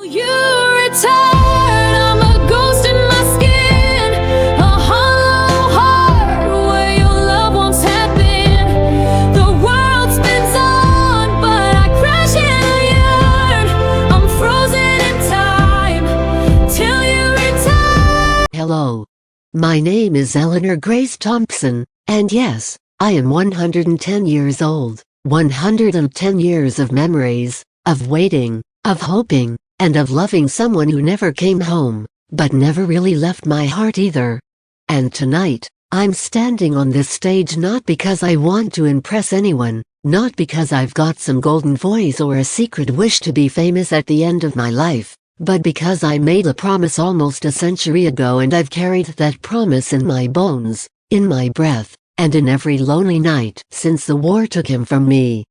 You return, I'm a ghost in my skin, a hollow heart where your love once had been. The world spins on, but I crash and yearn. I'm frozen in time till you return. Hello. My name is Eleanor Grace Thompson, and yes, I am 110 years old. 110 years of memories, of waiting, of hoping, and of loving someone who never came home, but never really left my heart either. And tonight, I'm standing on this stage not because I want to impress anyone, not because I've got some golden voice or a secret wish to be famous at the end of my life, but because I made a promise almost a century ago and I've carried that promise in my bones, in my breath, and in every lonely night since the war took him from me.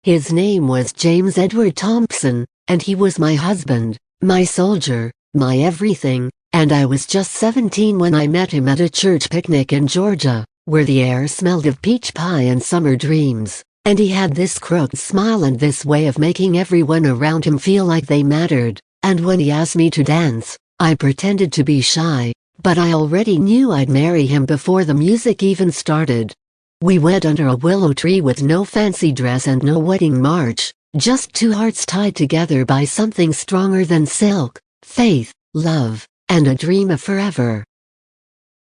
His name was James Edward Thompson, and he was my husband, my soldier, my everything, and I was just 17 when I met him at a church picnic in Georgia, where the air smelled of peach pie and summer dreams, and he had this crooked smile and this way of making everyone around him feel like they mattered, and when he asked me to dance, I pretended to be shy, but I already knew I'd marry him before the music even started. We went under a willow tree with no fancy dress and no wedding march, just two hearts tied together by something stronger than silk, faith, love, and a dream of forever.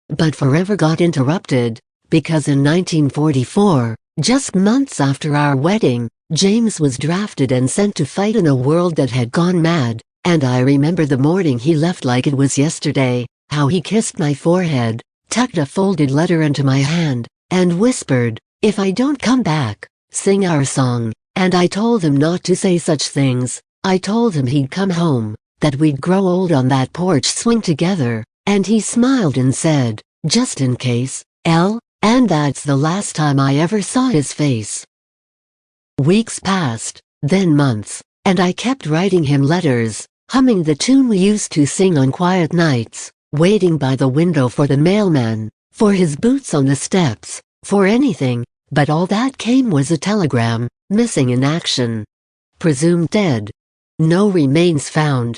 But forever got interrupted, because in 1944, just months after our wedding, James was drafted and sent to fight in a world that had gone mad, and I remember the morning he left like it was yesterday, how he kissed my forehead, tucked a folded letter into my hand, and whispered, "If I don't come back, sing our song," and I told him not to say such things. I told him he'd come home, that we'd grow old on that porch swing together, and he smiled and said, "Just in case, Elle," and that's the last time I ever saw his face. Weeks passed, then months, and I kept writing him letters, humming the tune we used to sing on quiet nights, waiting by the window for the mailman, for his boots on the steps, for anything, but all that came was a telegram, missing in action. Presumed dead. No remains found.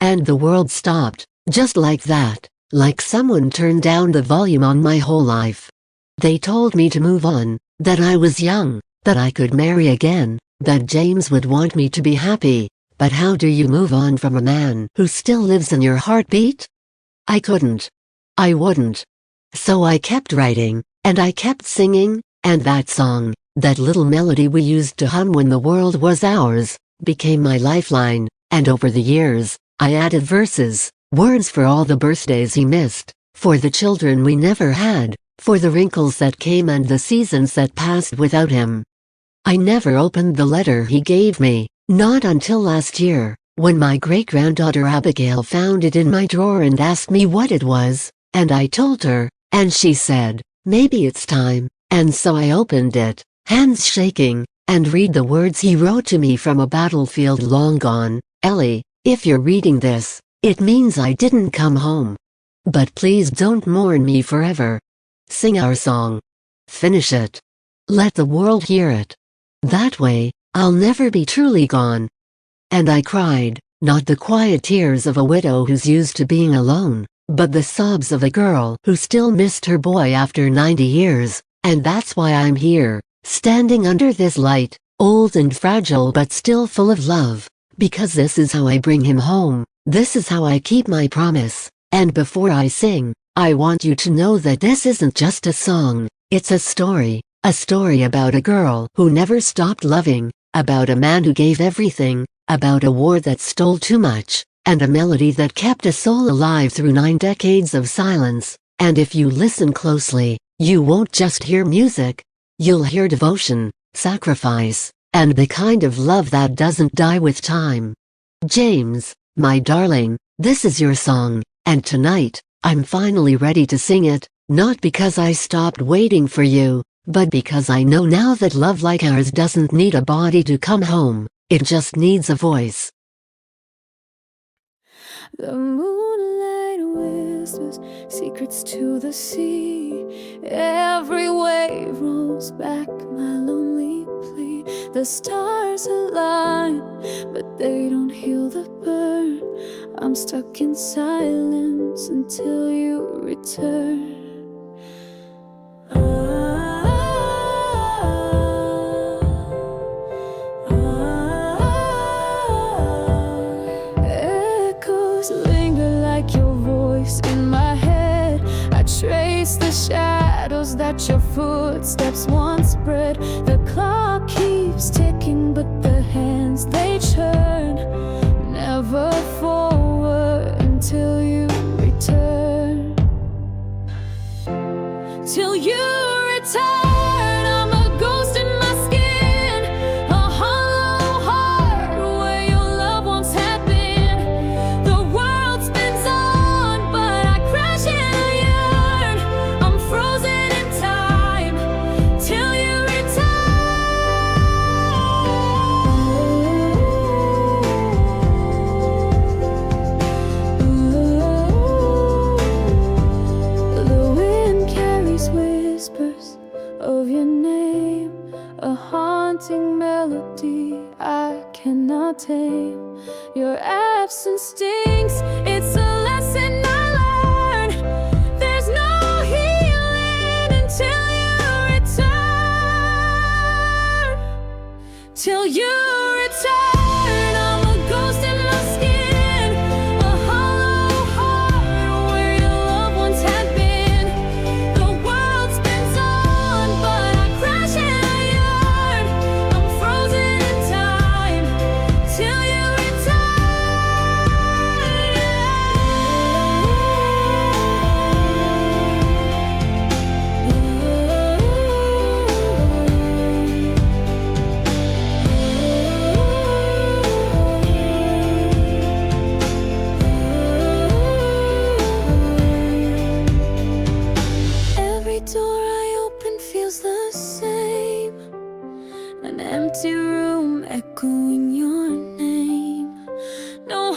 And the world stopped, just like that, like someone turned down the volume on my whole life. They told me to move on, that I was young, that I could marry again, that James would want me to be happy, but how do you move on from a man who still lives in your heartbeat? I couldn't. I wouldn't. So I kept writing, and I kept singing, and that song, that little melody we used to hum when the world was ours, became my lifeline, and over the years, I added verses, words for all the birthdays he missed, for the children we never had, for the wrinkles that came and the seasons that passed without him. I never opened the letter he gave me, not until last year, when my great-granddaughter Abigail found it in my drawer and asked me what it was, and I told her, and she said, "Maybe it's time," and so I opened it, hands shaking, and read the words he wrote to me from a battlefield long gone. "Ellie, if you're reading this, it means I didn't come home. But please don't mourn me forever. Sing our song. Finish it. Let the world hear it. That way, I'll never be truly gone." And I cried, not the quiet tears of a widow who's used to being alone, but the sobs of a girl who still missed her boy after 90 years, and that's why I'm here, standing under this light, old and fragile but still full of love, because this is how I bring him home, this is how I keep my promise, and before I sing, I want you to know that this isn't just a song, it's a story about a girl who never stopped loving, about a man who gave everything, about a war that stole too much, and a melody that kept a soul alive through 9 decades of silence, and if you listen closely, you won't just hear music, you'll hear devotion, sacrifice, and the kind of love that doesn't die with time. James, my darling, this is your song, and tonight, I'm finally ready to sing it, not because I stopped waiting for you, but because I know now that love like ours doesn't need a body to come home, it just needs a voice. The moonlight whispers secrets to the sea. Every wave rolls back my lonely plea. The stars align, but they don't heal the burn. I'm stuck in silence until you return. Echoes linger like your voice in my head. I trace the shadows that your footsteps once spread. The clock keeps ticking, but the hands they churn. Never forward until you return. Till you return, I'm a ghost in my skin, a hollow heart where your love once had been. The world spins on, but I crash and I yearn. I'm frozen in time till you return. The wind carries whispers of your name, a haunting melody I cannot tame. Your absence stings, it's a lesson I learned. There's no healing until you return. Till you return, I'm a ghost in my skin, a hollow heart where your love once had been. The world spins on, but I crash and I yearn. I'm frozen in time till you Every door I open feels the same, an empty room echoing your name. No